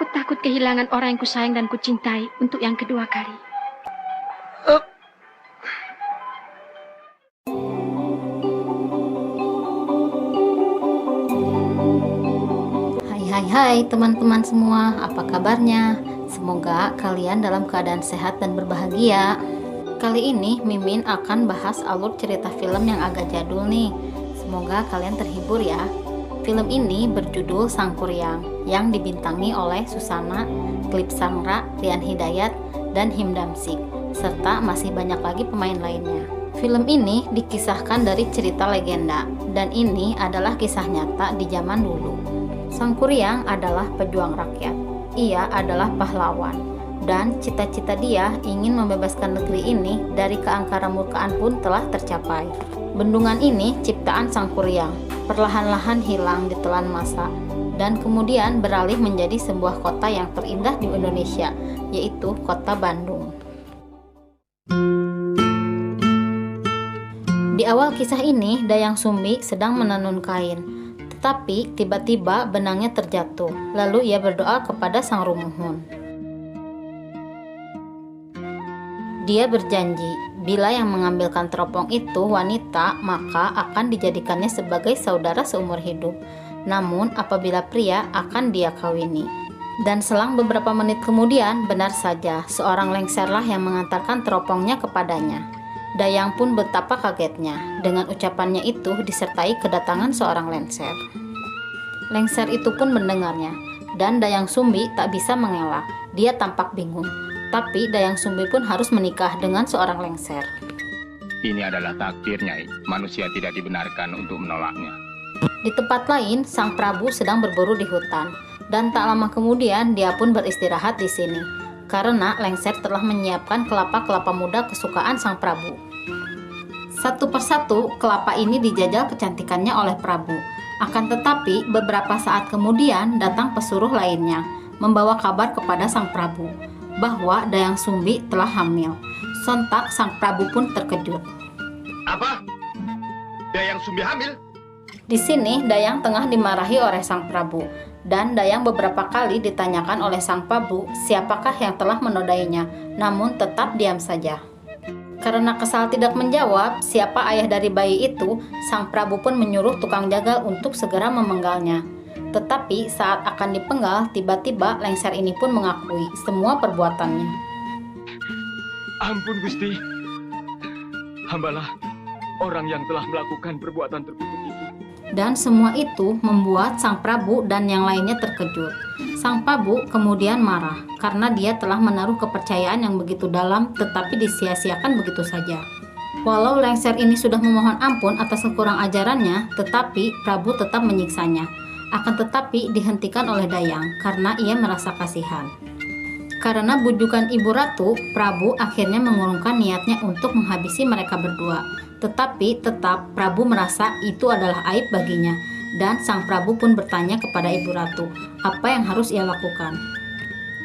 Aku takut kehilangan orang yang kusayang dan kucintai untuk yang kedua kali. Hai teman-teman semua, apa kabarnya? Semoga kalian dalam keadaan sehat dan berbahagia. Kali ini Mimin akan bahas alur cerita film yang agak jadul nih. Semoga kalian terhibur ya. Film ini berjudul Sang Kuryang yang dibintangi oleh Susana, Klip Sangra, Rian Hidayat, dan Him Damsik, serta masih banyak lagi pemain lainnya. Film ini dikisahkan dari cerita legenda, dan ini adalah kisah nyata di zaman dulu. Sang Kuryang adalah pejuang rakyat. Ia adalah pahlawan, dan cita-cita dia ingin membebaskan negeri ini dari keangkara murkaan pun telah tercapai. Bendungan ini ciptaan Sang Kuryang, perlahan-lahan hilang ditelan masa, dan kemudian beralih menjadi sebuah kota yang terindah di Indonesia, yaitu kota Bandung. Di awal kisah ini, Dayang Sumbi sedang menenun kain. Tetapi tiba-tiba benangnya terjatuh, lalu ia berdoa kepada Sang Rumuhun. Dia berjanji, bila yang mengambilkan teropong itu wanita, maka akan dijadikannya sebagai saudara seumur hidup. Namun apabila pria, akan dia kawini. Dan selang beberapa menit kemudian, benar saja, seorang lengserlah yang mengantarkan teropongnya kepadanya. Dayang pun betapa kagetnya. Dengan ucapannya itu disertai kedatangan seorang lengser. Lengser itu pun mendengarnya, dan Dayang Sumbi tak bisa mengelak. Dia tampak bingung, tapi Dayang Sumbi pun harus menikah dengan seorang lengser. Ini adalah takdir, Nyai. Manusia tidak dibenarkan untuk menolaknya. Di tempat lain, Sang Prabu sedang berburu di hutan, dan tak lama kemudian dia pun beristirahat di sini. Karena lengser telah menyiapkan kelapa-kelapa muda kesukaan Sang Prabu. Satu persatu, kelapa ini dijajal kecantikannya oleh Prabu. Akan tetapi, beberapa saat kemudian datang pesuruh lainnya, membawa kabar kepada Sang Prabu, bahwa Dayang Sumbi telah hamil. Sontak Sang Prabu pun terkejut. Apa? Dayang Sumbi hamil? Di sini, Dayang tengah dimarahi oleh Sang Prabu. Dan Dayang beberapa kali ditanyakan oleh Sang Prabu siapakah yang telah menodainya, namun tetap diam saja. Karena kesal tidak menjawab siapa ayah dari bayi itu, Sang Prabu pun menyuruh tukang jagal untuk segera memenggalnya. Tetapi saat akan dipenggal, tiba-tiba lengser ini pun mengakui semua perbuatannya. Ampun Gusti, hambalah orang yang telah melakukan perbuatan terkutuk itu. Dan semua itu membuat Sang Prabu dan yang lainnya terkejut. Sang Prabu kemudian marah karena dia telah menaruh kepercayaan yang begitu dalam tetapi disia-siakan begitu saja. Walau lengser ini sudah memohon ampun atas kekurang ajarannya, tetapi Prabu tetap menyiksanya. Akan tetapi dihentikan oleh Dayang karena ia merasa kasihan. Karena bujukan Ibu Ratu, Prabu akhirnya mengurungkan niatnya untuk menghabisi mereka berdua. Tetapi tetap Prabu merasa itu adalah aib baginya, dan Sang Prabu pun bertanya kepada Ibu Ratu apa yang harus ia lakukan.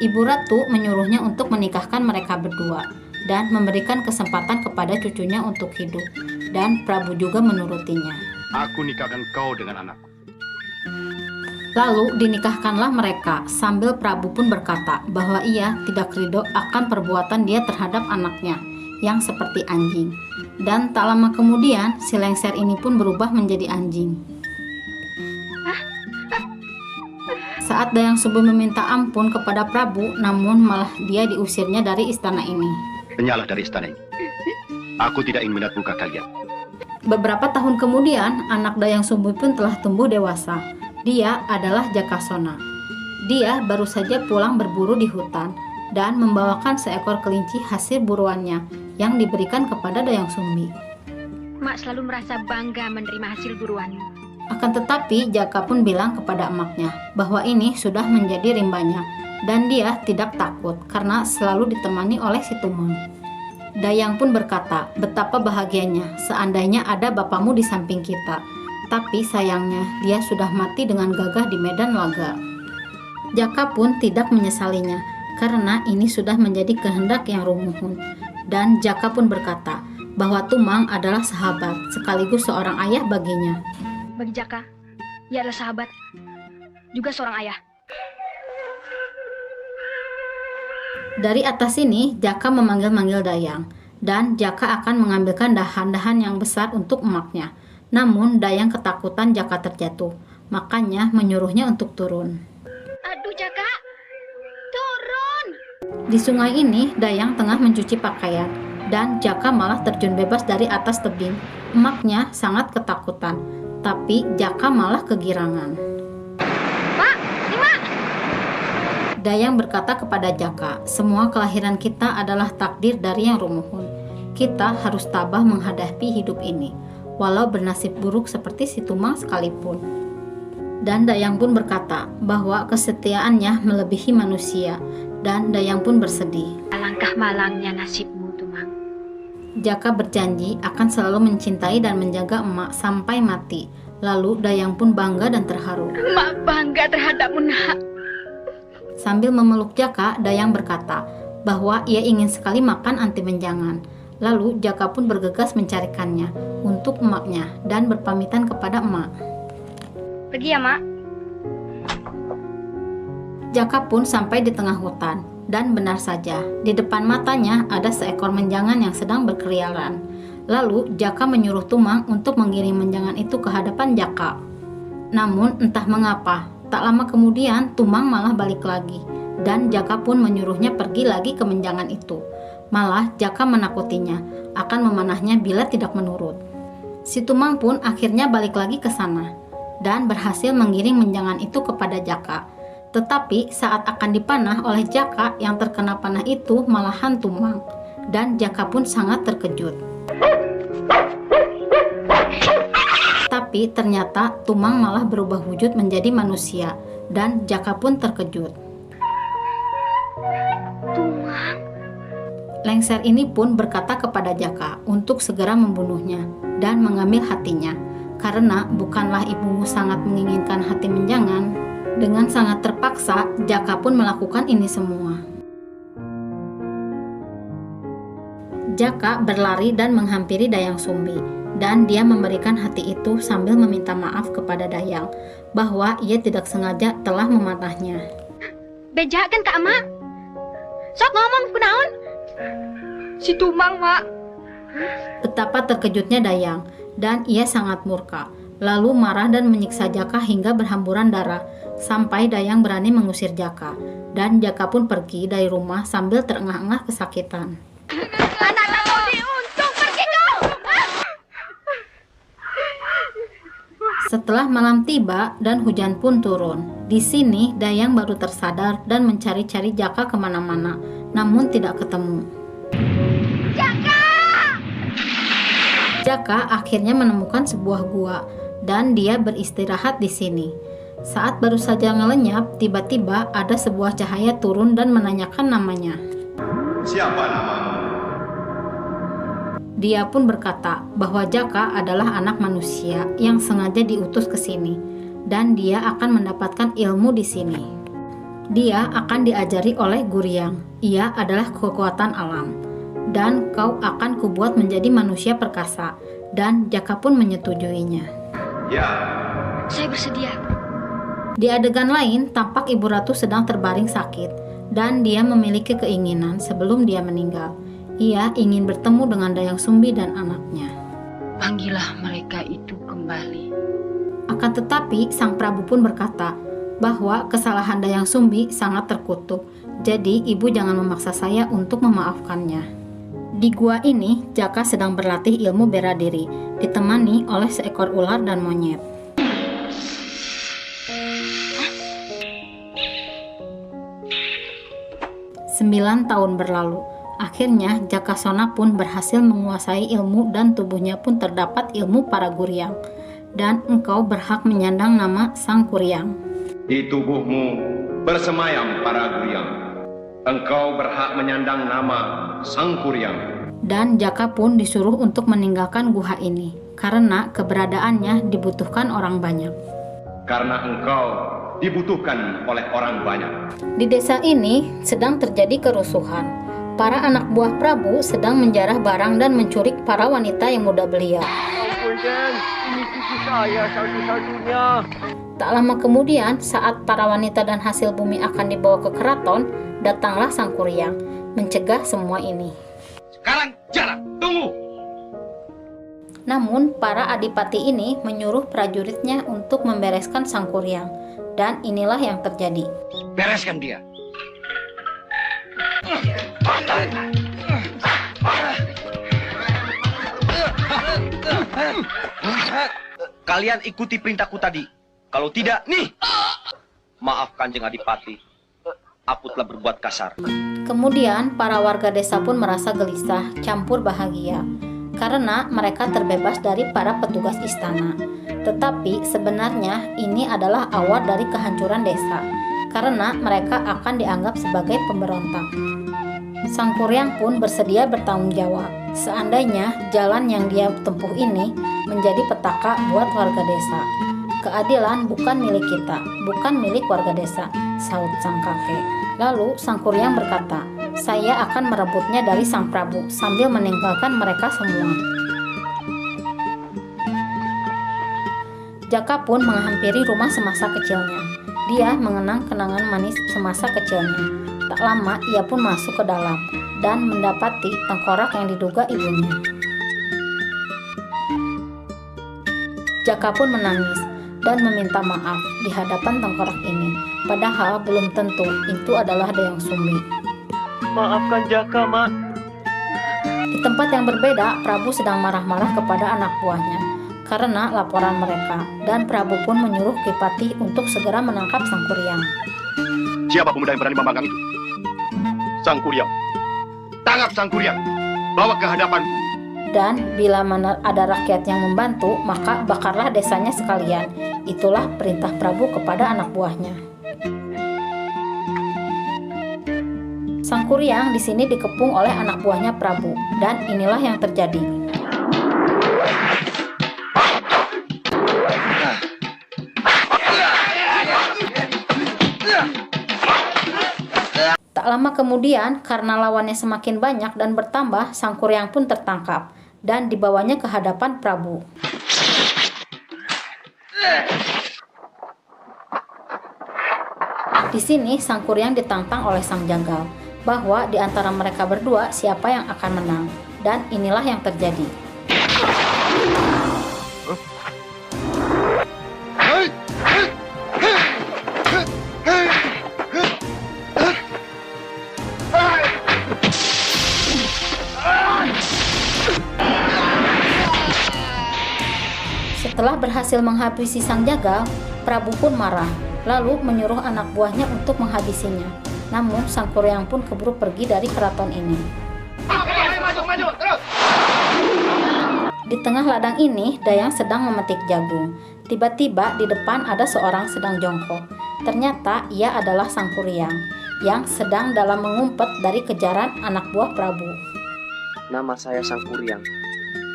Ibu Ratu menyuruhnya untuk menikahkan mereka berdua dan memberikan kesempatan kepada cucunya untuk hidup, dan Prabu juga menurutinya. Aku nikahkan kau dengan anakku. Lalu dinikahkanlah mereka, sambil Prabu pun berkata bahwa ia tidak ridho akan perbuatan dia terhadap anaknya yang seperti anjing. Dan tak lama kemudian si lengser ini pun berubah menjadi anjing. Saat Dayang Sumbi meminta ampun kepada Prabu, namun malah dia diusirnya dari istana ini. Penyalah dari istana ini. Aku tidak ingin melihat muka kalian. Beberapa tahun kemudian, anak Dayang Sumbi pun telah tumbuh dewasa. Dia adalah Jakasona. Dia baru saja pulang berburu di hutan dan membawakan seekor kelinci hasil buruannya yang diberikan kepada Dayang Sumbi. Mak selalu merasa bangga menerima hasil buruanmu. Akan tetapi Jaka pun bilang kepada emaknya bahwa ini sudah menjadi rimbanya dan dia tidak takut karena selalu ditemani oleh si Tumang. Dayang pun berkata betapa bahagianya seandainya ada bapamu di samping kita. Tapi sayangnya dia sudah mati dengan gagah di medan laga. Jaka pun tidak menyesalinya karena ini sudah menjadi kehendak yang Rumuhun. Dan Jaka pun berkata bahwa Tumang adalah sahabat sekaligus seorang ayah baginya. Bagi Jaka, ia adalah sahabat, juga seorang ayah. Dari atas sini, Jaka memanggil-manggil Dayang, dan Jaka akan mengambilkan dahan-dahan yang besar untuk emaknya. Namun, Dayang ketakutan Jaka terjatuh, makanya menyuruhnya untuk turun. Aduh, Jaka, turun! Di sungai ini, Dayang tengah mencuci pakaian, dan Jaka malah terjun bebas dari atas tebing. Emaknya sangat ketakutan, tapi Jaka malah kegirangan. Mak, ini Mak! Dayang berkata kepada Jaka, semua kelahiran kita adalah takdir dari Yang Rumuhun. Kita harus tabah menghadapi hidup ini, walau bernasib buruk seperti si Tumang sekalipun. Dan Dayang pun berkata bahwa kesetiaannya melebihi manusia, dan Dayang pun bersedih. Alangkah malangnya nasibmu, Tumang. Jaka berjanji akan selalu mencintai dan menjaga emak sampai mati. Lalu Dayang pun bangga dan terharu. Mak bangga terhadapmu, Nak. Sambil memeluk Jaka, Dayang berkata bahwa ia ingin sekali makan anti menjangan. Lalu Jaka pun bergegas mencarikannya untuk emaknya dan berpamitan kepada emak. Pergi ya, Mak. Jaka pun sampai di tengah hutan, dan benar saja, di depan matanya ada seekor menjangan yang sedang berkeliaran. Lalu Jaka menyuruh Tumang untuk mengiring menjangan itu ke hadapan Jaka. Namun entah mengapa, tak lama kemudian Tumang malah balik lagi, dan Jaka pun menyuruhnya pergi lagi ke menjangan itu. Malah Jaka menakutinya akan memanahnya bila tidak menurut. Si Tumang pun akhirnya balik lagi ke sana, dan berhasil menggiring menjangan itu kepada Jaka. Tetapi saat akan dipanah oleh Jaka, yang terkena panah itu malahan Tumang, dan Jaka pun sangat terkejut. Tapi ternyata Tumang malah berubah wujud menjadi manusia, dan Jaka pun terkejut. Tumang. Lengser ini pun berkata kepada Jaka untuk segera membunuhnya dan mengambil hatinya, karena bukanlah ibumu sangat menginginkan hati menjangan. Dengan sangat terpaksa, Jaka pun melakukan ini semua. Jaka berlari dan menghampiri Dayang Sumbi, dan dia memberikan hati itu sambil meminta maaf kepada Dayang bahwa ia tidak sengaja telah mematahnya. Beja kan Kak Mak? Sok ngomong kunaon? Si Tumang, Mak. Betapa terkejutnya Dayang, dan ia sangat murka, lalu marah dan menyiksa Jaka hingga berhamburan darah, sampai Dayang berani mengusir Jaka, dan Jaka pun pergi dari rumah sambil terengah-engah kesakitan. Anak kamu diuntung, pergi kau! Setelah malam tiba dan hujan pun turun, di sini Dayang baru tersadar dan mencari-cari Jaka kemana-mana, namun tidak ketemu. Jaka akhirnya menemukan sebuah gua, dan dia beristirahat di sini. Saat baru saja ngelenyap, tiba-tiba ada sebuah cahaya turun dan menanyakan namanya. Siapa namamu? Dia pun berkata bahwa Jaka adalah anak manusia yang sengaja diutus ke sini, dan dia akan mendapatkan ilmu di sini. Dia akan diajari oleh Guryang. Ia adalah kekuatan alam, dan kau akan kubuat menjadi manusia perkasa. Dan Jaka pun menyetujuinya. Ya. Saya bersedia. Di adegan lain, tampak Ibu Ratu sedang terbaring sakit, dan dia memiliki keinginan sebelum dia meninggal. Ia ingin bertemu dengan Dayang Sumbi dan anaknya. Panggillah mereka itu kembali. Akan tetapi, Sang Prabu pun berkata bahwa kesalahan Dayang Sumbi sangat terkutuk. Jadi, ibu jangan memaksa saya untuk memaafkannya. Di gua ini, Jaka sedang berlatih ilmu bela diri, ditemani oleh seekor ular dan monyet. Sembilan tahun berlalu. Akhirnya Jakasona pun berhasil menguasai ilmu dan tubuhnya pun terdapat ilmu para Guryang. Dan engkau berhak menyandang nama Sang Kuryang. Di tubuhmu bersemayam para Guryang. Engkau berhak menyandang nama Sang Kuryang. Dan Jaka pun disuruh untuk meninggalkan guha ini, karena keberadaannya dibutuhkan orang banyak. Karena engkau dibutuhkan oleh orang banyak. Di desa ini sedang terjadi kerusuhan. Para anak buah Prabu sedang menjarah barang dan menculik para wanita yang muda belia. Ampun Kanjeng. Ini cucu saya satu-satunya. Tak lama kemudian, saat para wanita dan hasil bumi akan dibawa ke keraton, datanglah Sang Kuryang, mencegah semua ini. Sekarang jalan, tunggu. Namun, para adipati ini menyuruh prajuritnya untuk membereskan Sang Kuryang, dan inilah yang terjadi. Bereskan dia. Kalian ikuti perintahku tadi. Kalau tidak, nih. Maaf Kanjeng Adipati. Aku telah berbuat kasar. Kemudian, para warga desa pun merasa gelisah, campur bahagia, karena mereka terbebas dari para petugas istana. Tetapi sebenarnya ini adalah awal dari kehancuran desa, karena mereka akan dianggap sebagai pemberontak. Sang Kuryang pun bersedia bertanggung jawab, seandainya jalan yang dia tempuh ini menjadi petaka buat warga desa. Keadilan bukan milik kita, bukan milik warga desa, saut sang kakek. Lalu Sang Kuryang berkata, saya akan merebutnya dari Sang Prabu sambil meninggalkan mereka semua. Jaka pun menghampiri rumah semasa kecilnya. Dia mengenang kenangan manis semasa kecilnya. Tak lama ia pun masuk ke dalam dan mendapati tengkorak yang diduga ibunya. Jaka pun menangis dan meminta maaf di hadapan tengkorak ini, padahal belum tentu itu adalah Dayang Sumbi. Maafkan Jaka, Mak. Di tempat yang berbeda, Prabu sedang marah-marah kepada anak buahnya karena laporan mereka, dan Prabu pun menyuruh Kipati untuk segera menangkap Sang Kuryang. Siapa pemuda yang berani membangkang itu? Sang Kuryang. Tangkap Sang Kuryang. Bawa ke hadapanku. Dan bila mana ada rakyat yang membantu, maka bakarlah desanya sekalian. Itulah perintah Prabu kepada anak buahnya. Sang Kuryang di sini dikepung oleh anak buahnya Prabu, dan inilah yang terjadi. Tak lama kemudian, karena lawannya semakin banyak dan bertambah, Sang Kuryang pun tertangkap dan dibawanya ke hadapan Prabu. Di sini Sang Kuryang ditantang oleh Sang Jagal bahwa di antara mereka berdua siapa yang akan menang, dan inilah yang terjadi. Setelah berhasil menghabisi Sang Jagal, Prabu pun marah, lalu menyuruh anak buahnya untuk menghabisinya. Namun Sang Kuryang pun keburu pergi dari keraton ini. Di tengah ladang ini, Dayang sedang memetik jagung. Tiba-tiba di depan ada seorang sedang jongkok. Ternyata ia adalah Sang Kuryang yang sedang dalam mengumpet dari kejaran anak buah Prabu. Nama saya Sang Kuryang.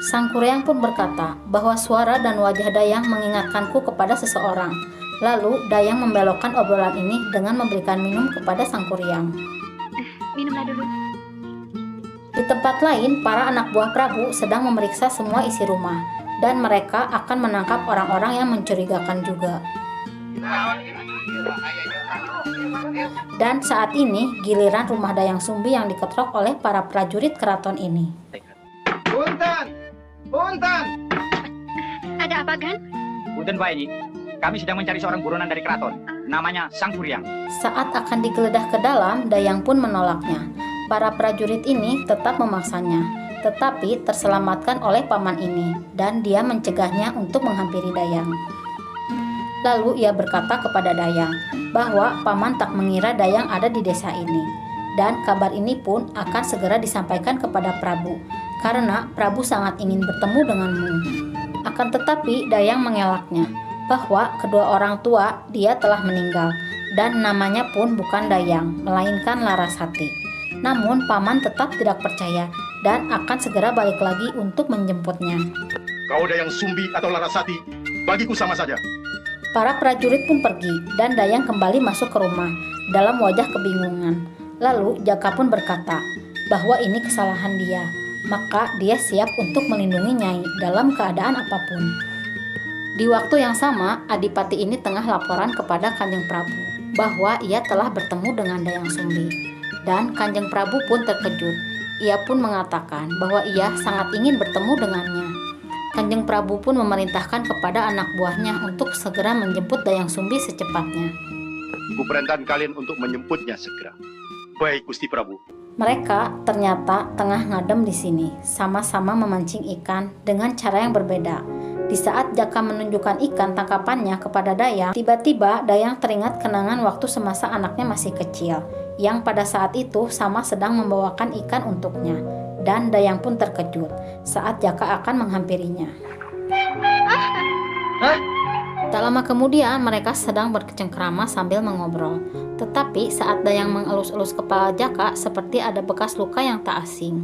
Sang Kuryang pun berkata bahwa suara dan wajah Dayang mengingatkanku kepada seseorang. Lalu Dayang membelokkan obrolan ini dengan memberikan minum kepada Sang Kuryang. Minumlah dulu. Di tempat lain, para anak buah Prabu sedang memeriksa semua isi rumah, dan mereka akan menangkap orang-orang yang mencurigakan juga. Dan saat ini, giliran rumah Dayang Sumbi yang diketok oleh para prajurit keraton ini. Punten! Punten! Ada apa, Gan? Punten Pak ini, kami sedang mencari seorang buronan dari keraton. Namanya Sang Kuryang. Saat akan digeledah ke dalam, Dayang pun menolaknya. Para prajurit ini tetap memaksanya, tetapi terselamatkan oleh paman ini, dan dia mencegahnya untuk menghampiri Dayang. Lalu ia berkata kepada Dayang bahwa paman tak mengira Dayang ada di desa ini, dan kabar ini pun akan segera disampaikan kepada Prabu, karena Prabu sangat ingin bertemu denganmu. Akan tetapi Dayang mengelaknya bahwa kedua orang tua dia telah meninggal, dan namanya pun bukan Dayang, melainkan Larasati. Namun paman tetap tidak percaya dan akan segera balik lagi untuk menjemputnya. Kau Dayang Sumbi atau Larasati, bagiku sama saja. Para prajurit pun pergi, dan Dayang kembali masuk ke rumah dalam wajah kebingungan. Lalu Jaka pun berkata bahwa ini kesalahan dia, maka dia siap untuk melindungi Nyai dalam keadaan apapun. Di waktu yang sama, Adipati ini tengah laporan kepada Kanjeng Prabu bahwa ia telah bertemu dengan Dayang Sumbi. Dan Kanjeng Prabu pun terkejut. Ia pun mengatakan bahwa ia sangat ingin bertemu dengannya. Kanjeng Prabu pun memerintahkan kepada anak buahnya untuk segera menjemput Dayang Sumbi secepatnya. Kuperintahkan kalian untuk menjemputnya segera. Baik, Gusti Prabu. Mereka ternyata tengah ngadem di sini, sama-sama memancing ikan dengan cara yang berbeda. Di saat Jaka menunjukkan ikan tangkapannya kepada Dayang, tiba-tiba Dayang teringat kenangan waktu semasa anaknya masih kecil, yang pada saat itu Sama sedang membawakan ikan untuknya. Dan Dayang pun terkejut saat Jaka akan menghampirinya. Tak lama kemudian mereka sedang berkecengkrama sambil mengobrol. Tetapi saat Dayang mengelus-elus kepala Jaka, seperti ada bekas luka yang tak asing.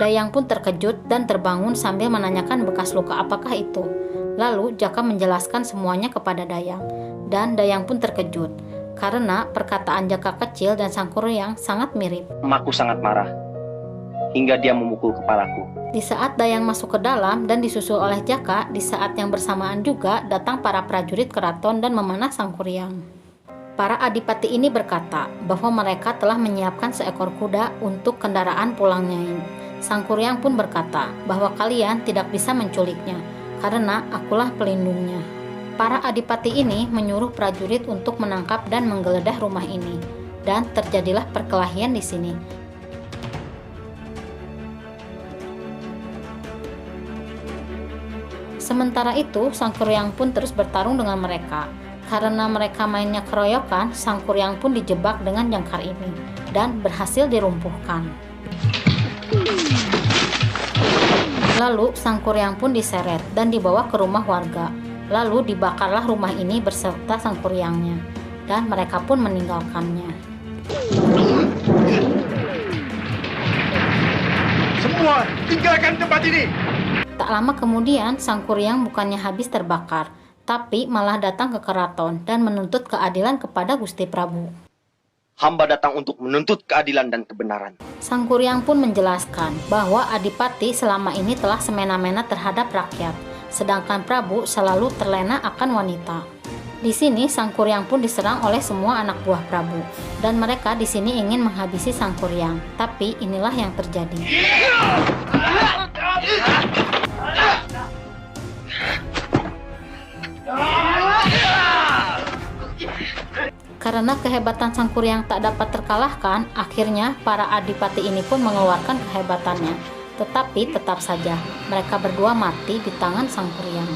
Dayang pun terkejut dan terbangun sambil menanyakan bekas luka apakah itu. Lalu Jaka menjelaskan semuanya kepada Dayang. Dan Dayang pun terkejut karena perkataan Jaka kecil dan Sangkuriang sangat mirip. Emakku sangat marah hingga dia memukul kepalaku. Di saat Dayang masuk ke dalam dan disusul oleh Jaka, di saat yang bersamaan juga datang para prajurit keraton dan memanah Sangkuriang. Para adipati ini berkata bahwa mereka telah menyiapkan seekor kuda untuk kendaraan pulang Nyai. Sangkuriang pun berkata bahwa kalian tidak bisa menculiknya karena akulah pelindungnya. Para adipati ini menyuruh prajurit untuk menangkap dan menggeledah rumah ini, dan terjadilah perkelahian di sini. Sementara itu, Sangkuriang pun terus bertarung dengan mereka. Karena mereka mainnya keroyokan, Sangkuriang pun dijebak dengan jangkar ini dan berhasil dirumpuhkan. Lalu Sangkuriang pun diseret dan dibawa ke rumah warga. Lalu dibakarlah rumah ini berserta Sangkuriangnya, dan mereka pun meninggalkannya. Semua tinggalkan tempat ini. Tak lama kemudian, Sangkuriang bukannya habis terbakar, tapi malah datang ke keraton dan menuntut keadilan kepada Gusti Prabu. Hamba datang untuk menuntut keadilan dan kebenaran. Sangkuriang pun menjelaskan bahwa Adipati selama ini telah semena-mena terhadap rakyat, sedangkan Prabu selalu terlena akan wanita. Di sini Sangkuriang pun diserang oleh semua anak buah Prabu, dan mereka di sini ingin menghabisi Sangkuriang. Tapi inilah yang terjadi. Karena kehebatan Sangkuriang tak dapat terkalahkan, akhirnya para adipati ini pun mengeluarkan kehebatannya. Tetapi tetap saja, mereka berdua mati di tangan Sangkuriang.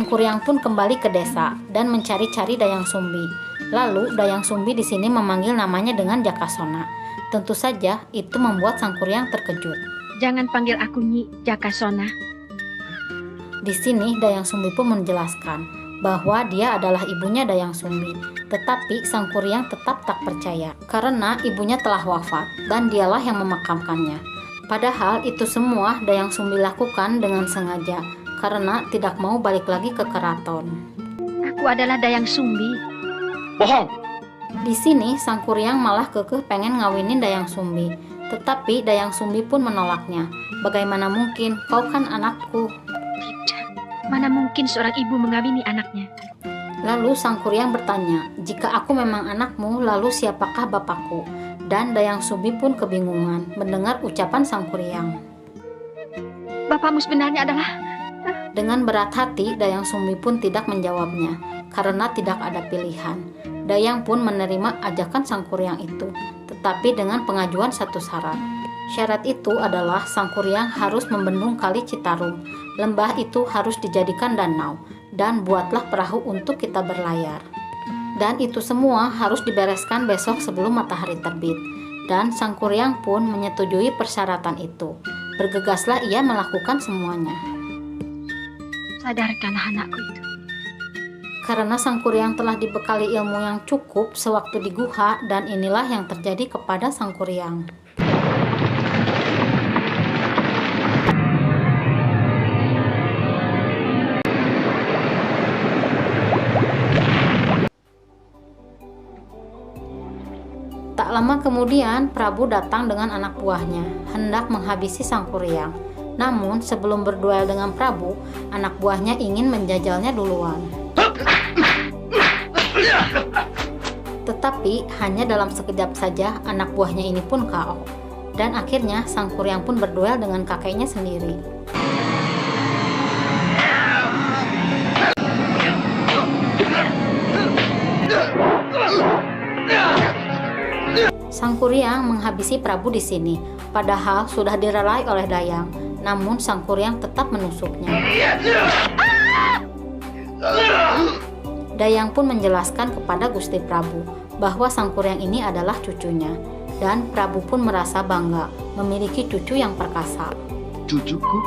Sangkuriang pun kembali ke desa dan mencari-cari Dayang Sumbi. Lalu Dayang Sumbi di sini memanggil namanya dengan Jakasona. Tentu saja itu membuat Sangkuriang terkejut. Jangan panggil aku Nyi Jakasona. Di sini Dayang Sumbi pun menjelaskan bahwa dia adalah ibunya Dayang Sumbi. Tetapi Sangkuriang tetap tak percaya karena ibunya telah wafat dan dialah yang memakamkannya. Padahal itu semua Dayang Sumbi lakukan dengan sengaja karena tidak mau balik lagi ke keraton. Aku adalah Dayang Sumbi. Bohong! Di sini Sangkuriang malah kekeh pengen ngawinin Dayang Sumbi. Tetapi Dayang Sumbi pun menolaknya. Bagaimana mungkin, kau kan anakku. Mana mungkin seorang ibu mengawini anaknya? Lalu Sangkuriang bertanya, jika aku memang anakmu, lalu siapakah bapakku? Dan Dayang Sumbi pun kebingungan mendengar ucapan Sangkuriang. Bapakmu sebenarnya adalah... Dengan berat hati, Dayang Sumbi pun tidak menjawabnya, karena tidak ada pilihan. Dayang pun menerima ajakan Sangkuriang itu, tetapi dengan pengajuan satu syarat. Syarat itu adalah Sangkuriang harus membendung kali Citarum. Lembah itu harus dijadikan danau, dan buatlah perahu untuk kita berlayar. Dan itu semua harus dibereskan besok sebelum matahari terbit. Dan Sangkuriang pun menyetujui persyaratan itu. Bergegaslah ia melakukan semuanya. Sadarkanlah anakku itu. Karena Sangkuriang telah dibekali ilmu yang cukup sewaktu di guha, dan inilah yang terjadi kepada Sangkuriang. lama kemudian, Prabu datang dengan anak buahnya, hendak menghabisi Sang Kuryang. Namun, sebelum berduel dengan Prabu, anak buahnya ingin menjajalnya duluan. Tetapi, hanya dalam sekejap saja anak buahnya ini pun KO. Dan akhirnya, Sang Kuryang pun berduel dengan kakeknya sendiri. Sang Kuryang menghabisi Prabu di sini, padahal sudah direlai oleh Dayang. Namun Sang Kuryang tetap menusuknya. Dayang pun menjelaskan kepada Gusti Prabu bahwa Sang Kuryang ini adalah cucunya, dan Prabu pun merasa bangga memiliki cucu yang perkasa. Cucuku?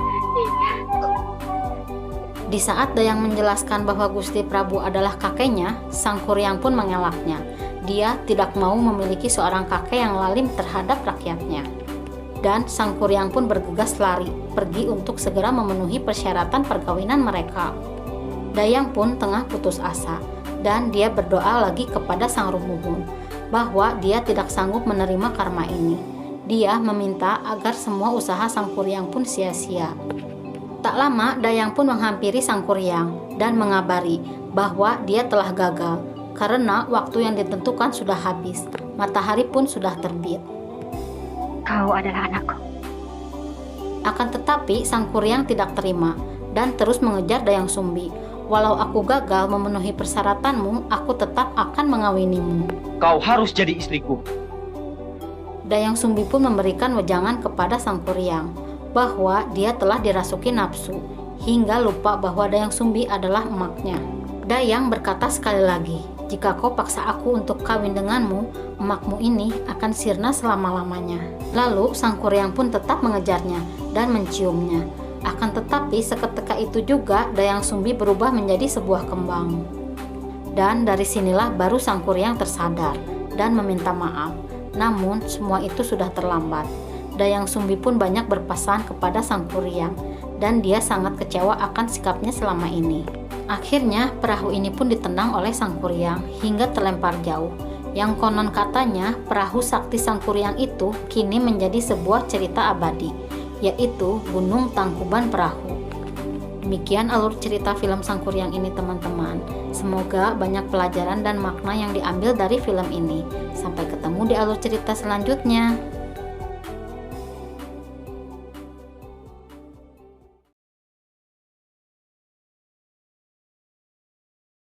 Di saat Dayang menjelaskan bahwa Gusti Prabu adalah kakeknya, Sang Kuryang pun mengelaknya. Dia tidak mau memiliki seorang kakek yang lalim terhadap rakyatnya. Dan Sang Kuryang pun bergegas lari, pergi untuk segera memenuhi persyaratan perkawinan mereka. Dayang pun tengah putus asa, dan dia berdoa lagi kepada Sang Rumuhun bahwa dia tidak sanggup menerima karma ini. Dia meminta agar semua usaha Sang Kuryang pun sia-sia. Tak lama, Dayang pun menghampiri Sang Kuryang dan mengabari bahwa dia telah gagal karena waktu yang ditentukan sudah habis. Matahari pun sudah terbit. Kau adalah anakku. Akan tetapi Sang Kuryang tidak terima dan terus mengejar Dayang Sumbi. Walau aku gagal memenuhi persyaratanmu, aku tetap akan mengawinimu. Kau harus jadi istriku. Dayang Sumbi pun memberikan wejangan kepada Sang Kuryang bahwa dia telah dirasuki nafsu, hingga lupa bahwa Dayang Sumbi adalah emaknya. Dayang berkata sekali lagi, jika kau paksa aku untuk kawin denganmu, emakmu ini akan sirna selama-lamanya. Lalu Sang Kuryang pun tetap mengejarnya dan menciumnya. Akan tetapi seketika itu juga Dayang Sumbi berubah menjadi sebuah kembang. Dan dari sinilah baru Sang Kuryang tersadar dan meminta maaf. Namun semua itu sudah terlambat. Dayang Sumbi pun banyak berpesan kepada Sang Kuryang dan dia sangat kecewa akan sikapnya selama ini. Akhirnya perahu ini pun ditendang oleh Sang Kuryang hingga terlempar jauh. Yang konon katanya perahu sakti Sang Kuryang itu kini menjadi sebuah cerita abadi, yaitu Gunung Tangkuban Perahu. Demikian alur cerita film Sang Kuryang ini teman-teman. Semoga banyak pelajaran dan makna yang diambil dari film ini. Sampai ketemu di alur cerita selanjutnya.